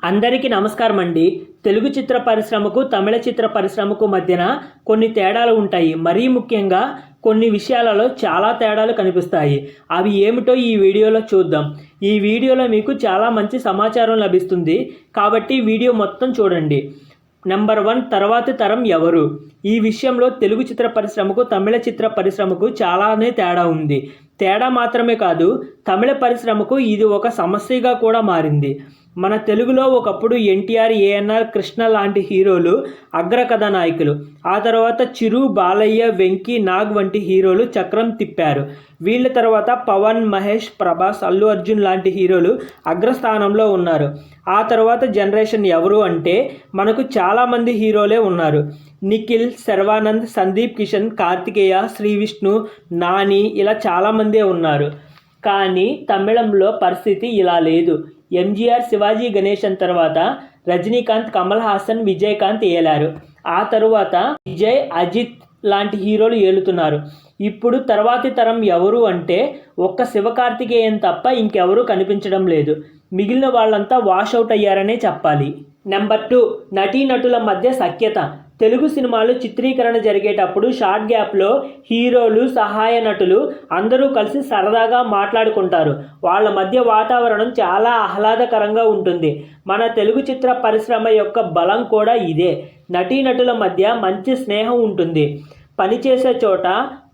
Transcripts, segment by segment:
అందరికీ నమస్కారం అండి. తెలుగు చిత్ర పరిశ్రమకు, తమిళ చిత్ర పరిశ్రమకు మధ్యన కొన్ని తేడాలు ఉంటాయి. మరీ ముఖ్యంగా కొన్ని విషయాలలో చాలా తేడాలు కనిపిస్తాయి. అవి ఏమిటో ఈ వీడియోలో చూద్దాం. ఈ వీడియోలో మీకు చాలా మంచి సమాచారం లభిస్తుంది. కాబట్టి వీడియో మొత్తం చూడండి. నెంబర్ 1, తర్వాతి తరం ఎవరు? ఈ విషయంలో తెలుగు చిత్ర పరిశ్రమకు, తమిళ చిత్ర పరిశ్రమకు చాలానే తేడా ఉంది. తేడా మాత్రమే కాదు, తమిళ పరిశ్రమకు ఇది ఒక సమస్యగా కూడా మారింది. మన తెలుగులో ఒకప్పుడు ఎన్టీఆర్, ఏఎన్ఆర్, కృష్ణ లాంటి హీరోలు అగ్ర కథానాయకులు. ఆ తర్వాత చిరు, బాలయ్య, వెంకీ, నాగ్ వంటి హీరోలు చక్రం తిప్పారు. వీళ్ళ తర్వాత పవన్, మహేష్, ప్రభాస్, అల్లు అర్జున్ లాంటి హీరోలు అగ్రస్థానంలో ఉన్నారు. ఆ తర్వాత జనరేషన్ ఎవరు అంటే మనకు చాలామంది హీరోలే ఉన్నారు. నిఖిల్, శర్వానంద్, సందీప్ కిషన్, కార్తికేయ, శ్రీ విష్ణు, నాని ఇలా చాలామందే ఉన్నారు. కానీ తమిళంలో పరిస్థితి ఇలా లేదు. ఎంజీఆర్, శివాజీ గణేశన్ తర్వాత రజనీకాంత్, కమల్ హాసన్, విజయకాంత్ ఏలారు. ఆ తరువాత విజయ్, అజిత్ లాంటి హీరోలు ఏలుతున్నారు. ఇప్పుడు తర్వాతి తరం ఎవరు అంటే ఒక్క శివకార్తికేయన్ తప్ప ఇంకెవరూ కనిపించడం లేదు. మిగిలిన వాళ్ళంతా వాషౌట్ అయ్యారనే చెప్పాలి. నెంబర్ 2, నటీనటుల మధ్య సఖ్యత. తెలుగు సినిమాలు చిత్రీకరణ జరిగేటప్పుడు షార్ట్ గ్యాప్లో హీరోలు, సహాయ నటులు అందరూ కలిసి సరదాగా మాట్లాడుకుంటారు. వాళ్ళ మధ్య వాతావరణం చాలా ఆహ్లాదకరంగా ఉంటుంది. మన తెలుగు చిత్ర పరిశ్రమ యొక్క బలం కూడా ఇదే. నటీనటుల మధ్య మంచి స్నేహం ఉంటుంది. పనిచేసే చోట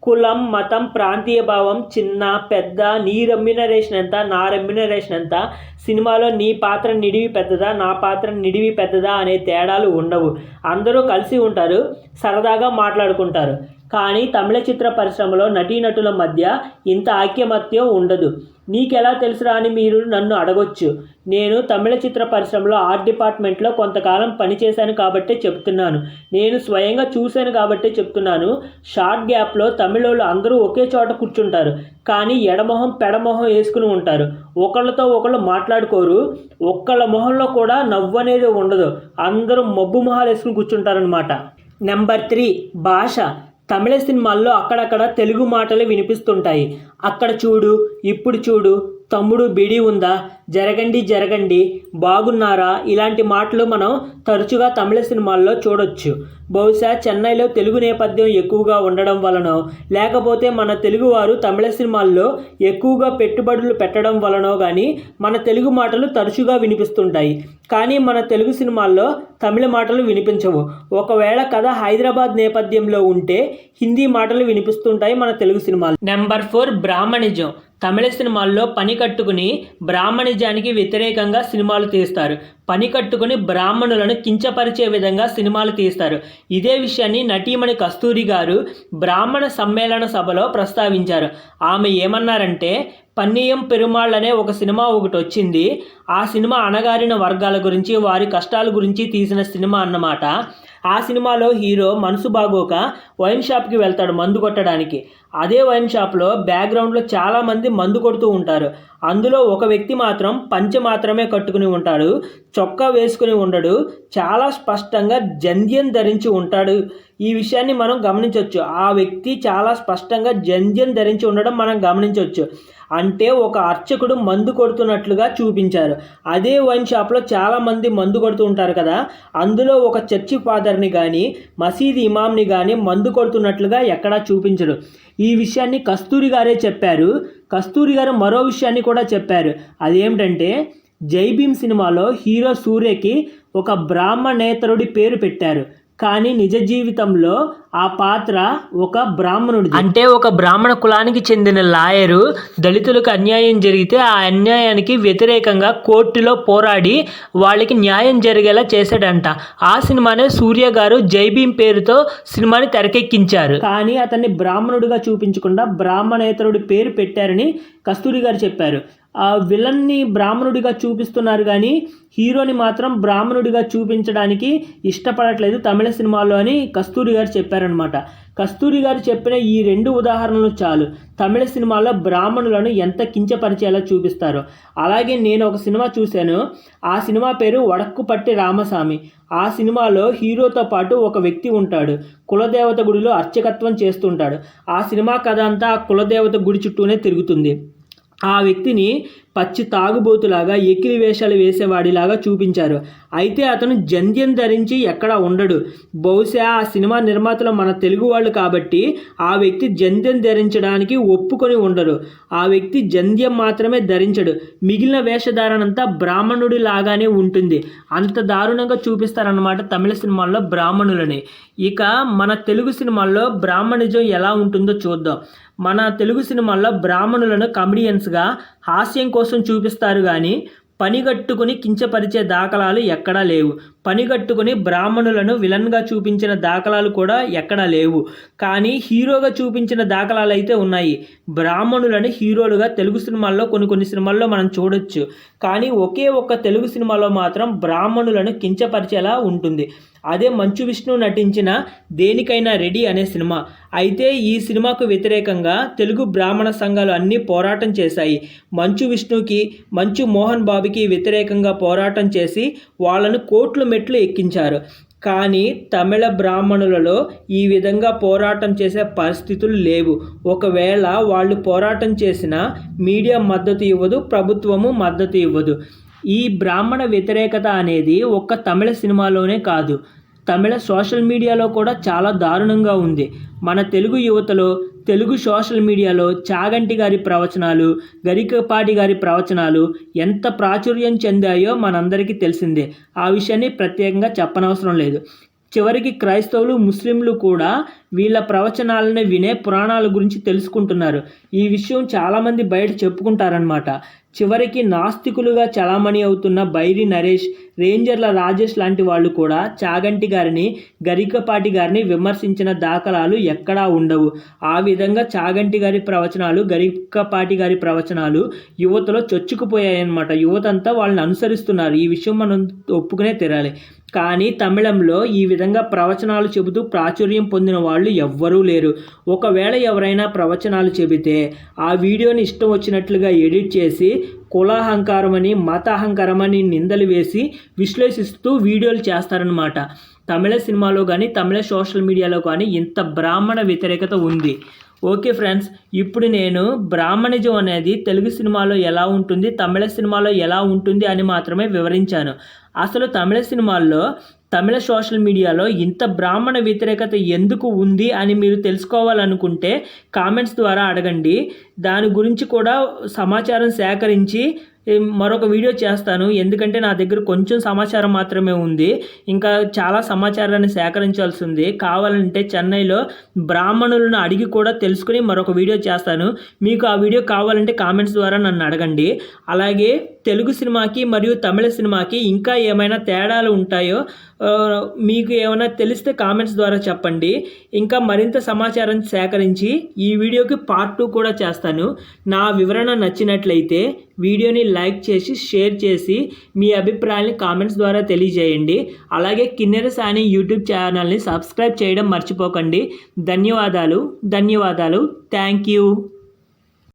కులం, మతం, ప్రాంతీయ భావం, చిన్న పెద్ద, నీ రెమ్యునరేషన్ ఎంత, నా రెమ్యునరేషన్ ఎంత, సినిమాలో నీ పాత్ర నిడివి పెద్దదా, నా పాత్ర నిడివి పెద్దదా అనే తేడాలు ఉండవు. అందరూ కలిసి ఉంటారు, సరదాగా మాట్లాడుకుంటారు. కానీ తమిళ చిత్ర పరిశ్రమలో నటీనటుల మధ్య ఇంత ఐకమత్యం ఉండదు. నీకెలా తెలుసురా అని మీరు నన్ను అడగొచ్చు. నేను తమిళ చిత్ర పరిశ్రమలో ఆర్ట్ డిపార్ట్మెంట్లో కొంతకాలం పనిచేశాను కాబట్టే చెప్తున్నాను. నేను స్వయంగా చూశాను కాబట్టే చెప్తున్నాను. షార్ట్ గ్యాప్లో తమిళోళ్ళు అందరూ ఒకే చోట కూర్చుంటారు. కానీ ఎడమొహం పెడమొహం వేసుకుని ఉంటారు. ఒకళ్ళతో ఒకళ్ళు మాట్లాడుకోరు. ఒక్కళ్ళ మొహంలో కూడా నవ్వు అనేది ఉండదు. అందరూ మబ్బు మొహాలు వేసుకుని కూర్చుంటారనమాట. నెంబర్ 3, భాష. తమిళ సినిమాల్లో అక్కడక్కడ తెలుగు మాటలు వినిపిస్తుంటాయి. అక్కడ చూడు, ఇప్పుడు చూడు, తమ్ముడు బిడి ఉందా, జరగండి జరగండి, బాగున్నారా ఇలాంటి మాటలు మనం తరచుగా తమిళ సినిమాల్లో చూడొచ్చు. బహుశా చెన్నైలో తెలుగు నేపథ్యం ఎక్కువగా ఉండడం వలనో, లేకపోతే మన తెలుగువారు తమిళ సినిమాల్లో ఎక్కువగా పెట్టుబడులు పెట్టడం వలనో కానీ మన తెలుగు మాటలు తరచుగా వినిపిస్తుంటాయి. కానీ మన తెలుగు సినిమాల్లో తమిళ మాటలు వినిపించవు. ఒకవేళ కథ హైదరాబాద్ నేపథ్యంలో ఉంటే హిందీ మాటలు వినిపిస్తుంటాయి మన తెలుగు సినిమాలు. Number 4, Brahminism. తమిళ సినిమాల్లో పని కట్టుకుని బ్రాహ్మణిజానికి వ్యతిరేకంగా సినిమాలు తీస్తారు. పని కట్టుకుని బ్రాహ్మణులను కించపరిచే విధంగా సినిమాలు తీస్తారు. ఇదే విషయాన్ని నటీమణి కస్తూరి గారు బ్రాహ్మణ సమ్మేళన సభలో ప్రస్తావించారు. ఆమె ఏమన్నారంటే, పన్నీయం పెరుమాళ్ అనే ఒక సినిమా ఒకటి వచ్చింది. ఆ సినిమా అణగారిన వర్గాల గురించి, వారి కష్టాల గురించి తీసిన సినిమా అన్నమాట. ఆ సినిమాలో హీరో మనసు బాగోక వైన్ షాప్కి వెళ్తాడు మందు కొట్టడానికి. అదే వైన్ షాప్లో బ్యాక్గ్రౌండ్లో చాలామంది మందు కొడుతూ ఉంటారు. అందులో ఒక వ్యక్తి మాత్రం పంచె మాత్రమే కట్టుకుని ఉంటాడు, చొక్కా వేసుకుని ఉండడు, చాలా స్పష్టంగా జంధ్యం ధరించి ఉంటాడు. ఈ విషయాన్ని మనం గమనించవచ్చు. ఆ వ్యక్తి చాలా స్పష్టంగా జంధ్యం ధరించి ఉండడం మనం గమనించవచ్చు. అంటే ఒక అర్చకుడు మందు కొడుతున్నట్లుగా చూపించారు. అదే వైన్ షాప్లో చాలామంది మందు కొడుతూ ఉంటారు కదా, అందులో ఒక చర్చి ఫాదర్ని కానీ మసీదు ఇమామ్ని కానీ మందు కొడుతున్నట్లుగా ఎక్కడా చూపించరు. ఈ విషయాన్ని కస్తూరి గారే చెప్పారు. కస్తూరి గారు మరో విషయాన్ని కూడా చెప్పారు. అదేమిటంటే, జై భీమ్ సినిమాలో హీరో సూర్యకి ఒక బ్రాహ్మణేతరుడి పేరు పెట్టారు. కానీ నిజ జీవితంలో ఆ పాత్ర ఒక బ్రాహ్మణుడి. అంటే ఒక బ్రాహ్మణ కులానికి చెందిన లాయరు దళితులకు అన్యాయం జరిగితే ఆ అన్యాయానికి వ్యతిరేకంగా కోర్టులో పోరాడి వాళ్ళకి న్యాయం జరిగేలా చేశాడంట. ఆ సినిమానే సూర్య గారు జై భీమ్ పేరుతో సినిమాని తెరకెక్కించారు. కానీ అతన్ని బ్రాహ్మణుడిగా చూపించకుండా బ్రాహ్మణేతరుడి పేరు పెట్టారని కస్తూరి గారు చెప్పారు. ఆ విలన్ని బ్రాహ్మణుడిగా చూపిస్తున్నారు కానీ హీరోని మాత్రం బ్రాహ్మణుడిగా చూపించడానికి ఇష్టపడట్లేదు తమిళ సినిమాలో అని కస్తూరి గారు చెప్పారనమాట. కస్తూరి గారు చెప్పిన ఈ 2 ఉదాహరణలు చాలు తమిళ సినిమాలో బ్రాహ్మణులను ఎంత కించపరిచేలా చూపిస్తారో. అలాగే నేను ఒక సినిమా చూశాను. ఆ సినిమా పేరు వడక్కుపట్టి రామస్వామి. ఆ సినిమాలో హీరోతో పాటు ఒక వ్యక్తి ఉంటాడు. కులదేవత గుడిలో అర్చకత్వం చేస్తుంటాడు. ఆ సినిమా కథ అంతా ఆ కులదేవత గుడి చుట్టూనే తిరుగుతుంది. ఆ వ్యక్తిని పచ్చి తాగుబోతులాగా ఎకిలి వేషాలు వేసేవాడిలాగా చూపించారు. అయితే అతను జంధ్యం ధరించి ఎక్కడా ఉండడు. బహుశా ఆ సినిమా నిర్మాతలు మన తెలుగు వాళ్ళు కాబట్టి ఆ వ్యక్తి జంధ్యం ధరించడానికి ఒప్పుకొని ఉండరు. ఆ వ్యక్తి జంధ్యం మాత్రమే ధరించడు. మిగిలిన వేషధారణంతా బ్రాహ్మణుడి లాగానే ఉంటుంది. అంత దారుణంగా చూపిస్తారన్నమాట తమిళ సినిమాల్లో బ్రాహ్మణులని. ఇక మన తెలుగు సినిమాల్లో బ్రాహ్మణిజం ఎలా ఉంటుందో చూద్దాం. మన తెలుగు సినిమాల్లో బ్రాహ్మణులను కమెడియన్స్గా హాస్యం కోసం చూపిస్తారు కానీ పనిగట్టుకుని కించపరిచే దాఖలాలు ఎక్కడా లేవు. పనిగట్టుకుని బ్రాహ్మణులను విలన్గా చూపించిన దాఖలాలు కూడా ఎక్కడా లేవు. కానీ హీరోగా చూపించిన దాఖలాలు అయితే ఉన్నాయి. బ్రాహ్మణులను హీరోలుగా తెలుగు సినిమాల్లో కొన్ని సినిమాల్లో మనం చూడొచ్చు. కానీ ఒకే ఒక్క తెలుగు సినిమాలో మాత్రం బ్రాహ్మణులను కించపరిచేలా ఉంటుంది. అదే మంచు విష్ణు నటించిన దేనికైనా రెడీ అనే సినిమా. అయితే ఈ సినిమాకు వ్యతిరేకంగా తెలుగు బ్రాహ్మణ సంఘాలు అన్నీ పోరాటం చేశాయి. మంచు విష్ణుకి, మంచు మోహన్ బాబుకి వ్యతిరేకంగా పోరాటం చేసి వాళ్ళను కోర్టుల మెట్లు ఎక్కించారు. కానీ తమిళ బ్రాహ్మణులలో ఈ విధంగా పోరాటం చేసే పరిస్థితులు లేవు. ఒకవేళ వాళ్ళు పోరాటం చేసినా మీడియా మద్దతు ఇవ్వదు, ప్రభుత్వము మద్దతు ఇవ్వదు. ఈ బ్రాహ్మణ వ్యతిరేకత అనేది ఒక్క తమిళ సినిమాలోనే కాదు, తమిళ సోషల్ మీడియాలో కూడా చాలా దారుణంగా ఉంది. మన తెలుగు యువతలో తెలుగు సోషల్ మీడియాలో చాగంటి గారి ప్రవచనాలు, గరికపాటి గారి ప్రవచనాలు ఎంత ప్రాచుర్యం చెందాయో మనందరికీ తెలిసిందే. ఆ విషయాన్ని ప్రత్యేకంగా చెప్పనవసరం లేదు. చివరికి క్రైస్తవులు, ముస్లింలు కూడా వీళ్ళ ప్రవచనాలను వినే పురాణాల గురించి తెలుసుకుంటున్నారు. ఈ విషయం చాలామంది బయట చెప్పుకుంటారనమాట. చివరికి నాస్తికులుగా చలామణి అవుతున్న బైరి నరేష్, రేంజర్ల రాజేష్ లాంటి వాళ్ళు కూడా చాగంటి గారిని, గరికపాటి గారిని విమర్శించిన దాఖలాలు ఎక్కడా ఉండవు. ఆ విధంగా చాగంటి గారి ప్రవచనాలు, గరికపాటి గారి ప్రవచనాలు యువతలో చొచ్చుకుపోయాయన్నమాట. యువత అంతా వాళ్ళని అనుసరిస్తున్నారు. ఈ విషయం మనం ఒప్పుకునే తీరాలి. కానీ తమిళంలో ఈ విధంగా ప్రవచనాలు చెబుతూ ప్రాచుర్యం పొందిన వాళ్ళు ఎవ్వరూ లేరు. ఒకవేళ ఎవరైనా ప్రవచనాలు చెబితే ఆ వీడియోని ఇష్టం వచ్చినట్లుగా ఎడిట్ చేసి కులాహంకారమని, మత అహంకారమని నిందలు వేసి విశ్లేషిస్తూ వీడియోలు చేస్తారనమాట. తమిళ సినిమాలో కానీ తమిళ సోషల్ మీడియాలో కానీ ఇంత బ్రాహ్మణ వ్యతిరేకత ఉంది. ఓకే ఫ్రెండ్స్, ఇప్పుడు నేను బ్రాహ్మణిజం అనేది తెలుగు సినిమాలో ఎలా ఉంటుంది, తమిళ సినిమాలో ఎలా ఉంటుంది అని మాత్రమే వివరించాను. అసలు తమిళ సినిమాల్లో, తమిళ సోషల్ మీడియాలో ఇంత బ్రాహ్మణ వ్యతిరేకత ఎందుకు ఉంది అని మీరు తెలుసుకోవాలనుకుంటే కామెంట్స్ ద్వారా అడగండి. దాని గురించి కూడా సమాచారం సేకరించి మరొక వీడియో చేస్తాను. ఎందుకంటే నా దగ్గర కొంచెం సమాచారం మాత్రమే ఉంది, ఇంకా చాలా సమాచారాన్ని సేకరించాల్సి ఉంది. కావాలంటే చెన్నైలో బ్రాహ్మణులను అడిగి కూడా తెలుసుకుని మరొక వీడియో చేస్తాను. మీకు ఆ వీడియో కావాలంటే కామెంట్స్ ద్వారా నన్ను అడగండి. అలాగే తెలుగు సినిమాకి మరియు తమిళ సినిమాకి ఇంకా ఏమైనా తేడాలు ఉంటాయో మీకు ఏమైనా తెలిస్తే కామెంట్స్ ద్వారా చెప్పండి. ఇంకా మరింత సమాచారం సేకరించి ఈ వీడియోకి పార్ట్ 2 కూడా చేస్తాను. నా వివరణ నచ్చినట్లయితే వీడియోని లైక్ చేసి, షేర్ చేసి మీ అభిప్రాయాన్ని కామెంట్స్ ద్వారా తెలియజేయండి. అలాగే కిన్నెర సాని యూట్యూబ్ ఛానల్ని సబ్స్క్రైబ్ చేయడం మర్చిపోకండి. ధన్యవాదాలు. Thank you.